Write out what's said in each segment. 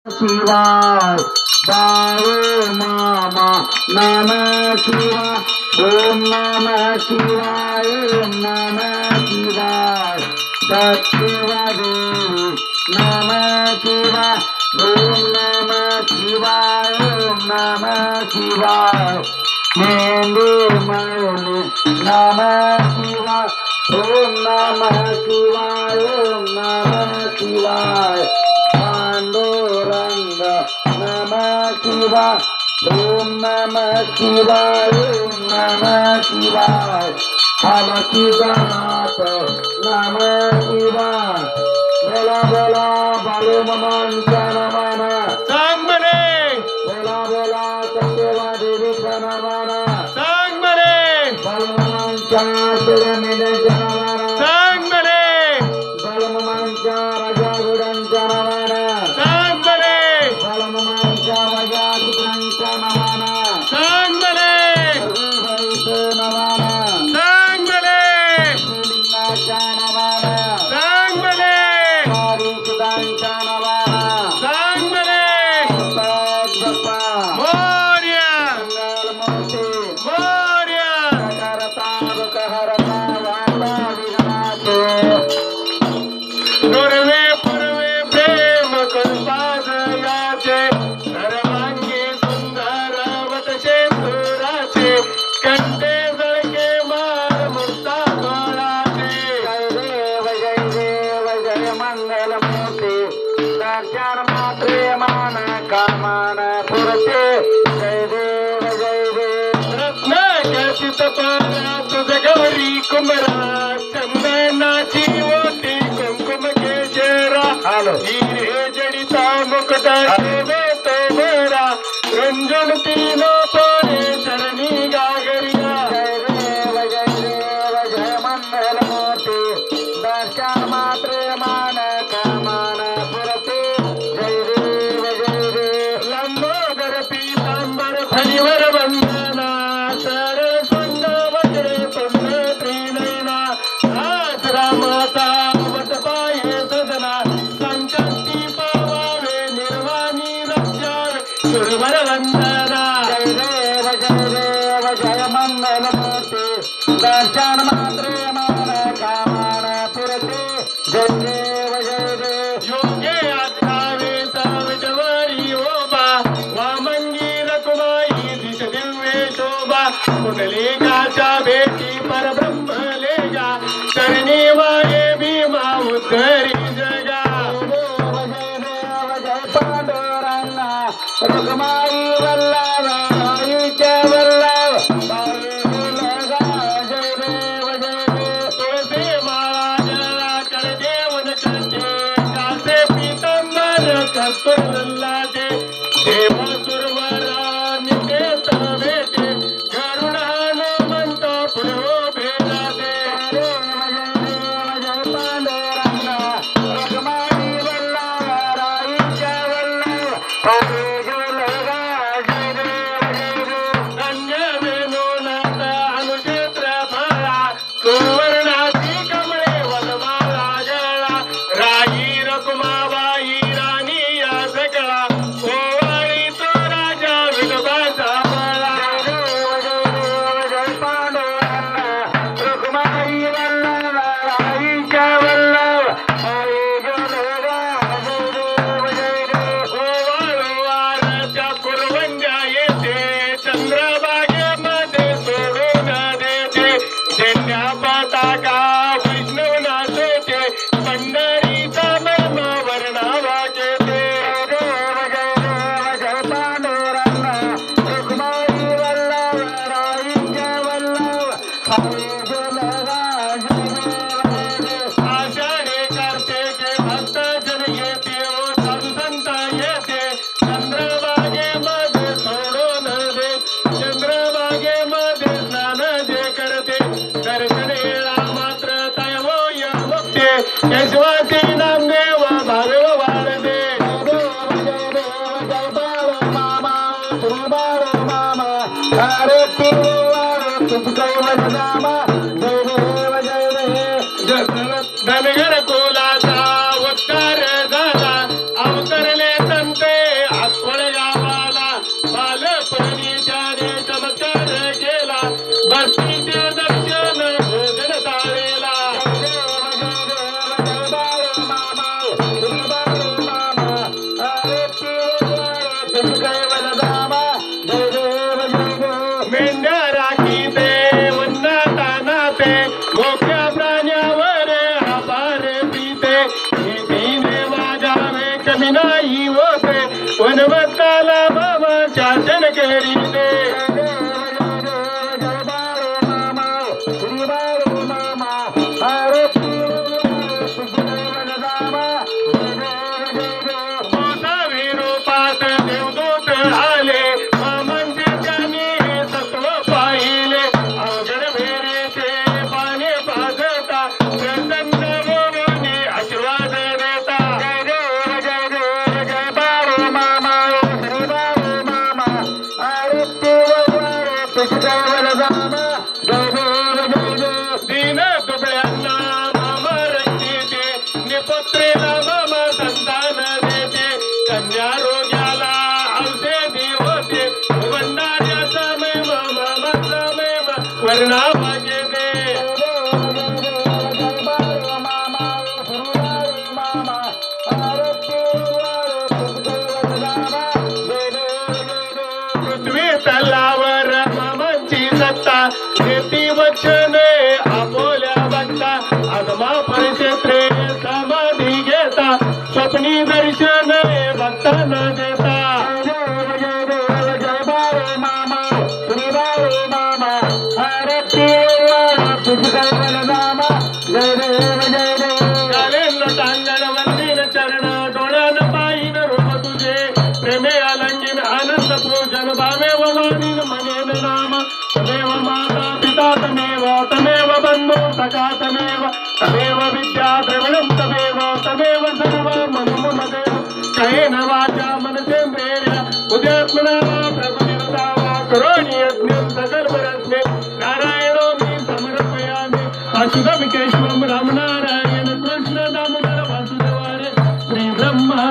शिवाय बाळू मामा नमः शिवाय ओम नमः शिवाय ओम नमः शिवाय सत्यदेवी नमः शिवाय ओम नमः शिवाय ओम नमः शिवाय मेंदू मौली नमः शिवाय ओम नमः शिवाय ओम नमः शिवाय पांडुरंग नमः शिवाय ओम नमः शिवाय ओम नमः शिवाय अलकीनाथ नमः शिवाय बोला बोला बालू मामांच्या नावानं सांग म्हणे बोला बोला सत्यवा देवीच्या नावानं सांग म्हणे बालू मामांच्या शिवमेनेच्या नावानं सांग म्हणे बालू मामांच्या राजा घोड्यांच्या नावानं सांग म्हणे बालू मामांच्या राजा चित्रांच्या नावानं सांग म्हणे सर्वभाईचं नावानं सांग म्हणे शिवलिंगाच्या नावानं सांग म्हणे हरिसुदांच्या नावानं सांग म्हणे प्रसाद बाप्पा मोरया मंगलमूर्ती मोरया करता दुःखहरता वार्ता विघ्नाचे दुर्वे पूर्वे प्रेम कल्पादयाचे सर्वांगी सुंदर वतशे सुराचे कंठे जळके मार मुक्ता गोळाचे जय देव जय मंगलमूर्ती दर्शन मात्रे मान कामान पुरते जय देव जय देव रत्नाकर्षित पारा तुझ गौरी कुमरा चंदनाची ओटी कुंकुम केशरा हॅलो हिरे जडिता मुकुट तो बरा रंजन तीनो सोने शरणी गागरिया जय देव जय मंगलमूर्ती दर्शन मात्रे मान कामान पुरते जय देव जय देव लंबोदर पीतांबर फणीवर वंदना सर सुंद वज्र तुंड त्रिनयना आज रामाचा वट पाये सदना संकष्टी पावावे निर्वाणी रक्षावे सुरवर वंदना जय देव जय मंगलमूर्ती दर्शन मात्रे मान कामान पुरते जय देव जय देव योगे आज्ञावे साविटवारी ओबा वामंगी रकुमाई दिश दिव्ये शोभा कुंडलिकाच्या भेटी परब्रह्म लेगा चरणी वागे भीमा उद्धरी जगा जय पांडुरंगा रुक्माई वल्लभ राईच्या वल्लभ बाई लगा जय देव जय देव तुळसी माळा जळा करदेवन करते कासे पीतांबर कस्तुर लल्लाचे देव सुरवरा निकेत भेटे गरुड हनुमंत पुढो भेटाते जय पांडुरंगा रुक्माई वल्लभ राईच्या वल्लभ बाई लगा जय देव जय देव धन्य वेणूनाथ अनुक्षेत्र फळा सुवर्णाची कमळे वनमाळा जळा राही रकुमाबाई राणी या सकळा ओवाळी तो राजा विठोबाचा बळा जय पांडुरंगा रुक्माई वल्लभ राईच्या वल्लभ बाई लगा जय देव जय देव ओवाळू वारच्या कुरवंड्या येते चंद्रभागेमध्ये सोडून देते झेंड्या पताका वैष्णव नाचते पंढरीचा मर्म वर्णावा घेते जय पांडुरंगा रुक्माई वल्लभ राईच्या वल्लभ लगा जय देव जय देव आषाढे कार्तिके भक्त जन येते ओ साधू संत येते चंद्रभागेमध्ये सोडून दे चंद्रभागेमध्ये स्नान जे करते दर्शन येळा मात्र तयमोय मुक्ते यशवासी नामदेव भागव वाढते जय बाळू मामा तू बाळू मामा अरे तू तुझं नामा जय देव जय देव धनगर कुलाचा उद्धार झाला अवतरले संते वनवत्ताला मामा शासन करीते गोसावी रूपात देवदूत आले मामांचे त्यांनी सत्व पाहिले अवघड भेरीचे पाणी पाजता प्रसन्न भोवनी आशीर्वाद देता जय देव जय बाळू मामा श्री बाळू मामा दीन दुबळ्यांना मामा रक्षिते निपुत्रीला मामा संतान देते कन्या रोग्याला औषधी होते भंडाऱ्याचा महिमा मामाचा महिमा वर्णा भाग्यते पृथ्वी तलावर मामांची सत्ता शेती वचने आपोल्या बघता आगमा परिक्षेत्रे समाधी घेता स्वप्नी दर्शन भक्तांना देता टांगण वंदीन चरण डोळ्यान पाहिन रूप तुझे प्रेमे अलंगिन आनंद पूजन भावे वाणीन मनेन नाम तमेव माता पिता तमेव बंधू सखा तमेव विद्या द्रविणं तमेव सर्व मम देव कहेन वाचा मनसेन्द्रिया उद्यात्मना प्रभुनिर्दा वा करोमि यज्ञं सकर्मरस्मे नारायणो मे समर्पयामि अच्युतं केशवं रामनारायण कृष्ण दामोदर वासुदेवारे श्री ब्रह्मा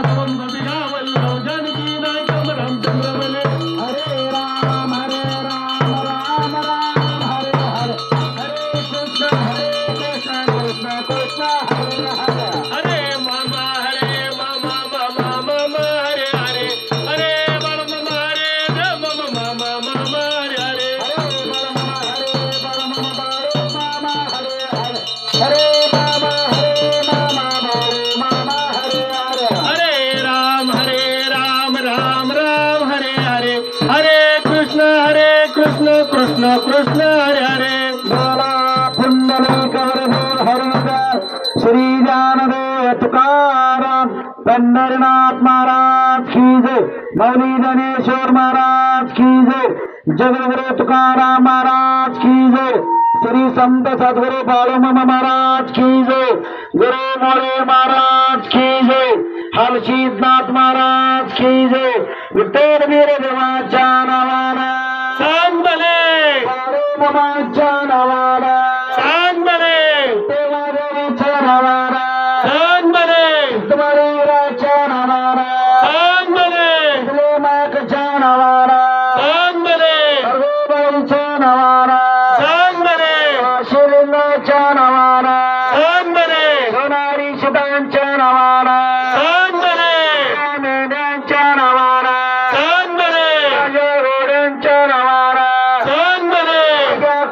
वल्लभ जानकी नायकं रामचंद्र मने हरे राम राम राम हरे हरे हरे कृष्ण कृष्ण कृष्ण हरे मामा मामा हरे हरे हरे बल मामा हरे राम मामा हरे हरे कृष्ण कृष्ण हरे हरे श्री ज्ञानदेव तुकाराम पंढरीनाथ महाराज की जय मौली ज्ञानेश्वर महाराज की जय जगद्गुरु तुकाराम महाराज की जय श्री संत सद्गुरु बाळूमामा महाराज की जय गुरु मोरे महाराज की जय हलशीदनाथ महाराज की जय विठ्ठल वीर देवाच्या नावाला सांग भले बाळूमामाच्या नावाला सांग भले देवादेवीच्या नावाला सांग भले तुमारेराच्या नावाला सांग भले माकच्या नावाला सांग भले सर्वबाईच्या नावाला सांग भले शिलिंगाच्या नावाला सांग भले सोनारी शितांच्या नावाला सांग भले मेंढ्यांच्या नावाला सांग भले घोड्यांच्या नावाला सांग भले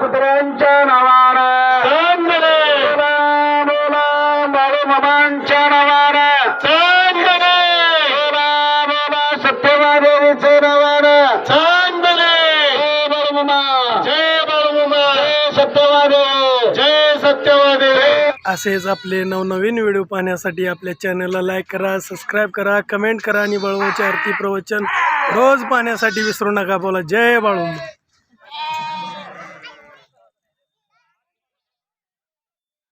कुत्र्यांच्या नावाला सांग भले बोला बाळूमामांच्या नावाला सांग भले बोला सत्यवादेवीचे नावाला सांग भले जय बाळूमामा जय बाळूमामा जय सत्यवादेव जय सत्यवादी असेच आपले नवनवीन व्हिडिओ पाहण्यासाठी आपल्या चॅनलला लाईक करा, सबस्क्राईब करा, कमेंट करा आणि बाळूमामाचे आरती प्रवचन रोज पाहण्यासाठी विसरू नका. बोला जय बाळूमामा.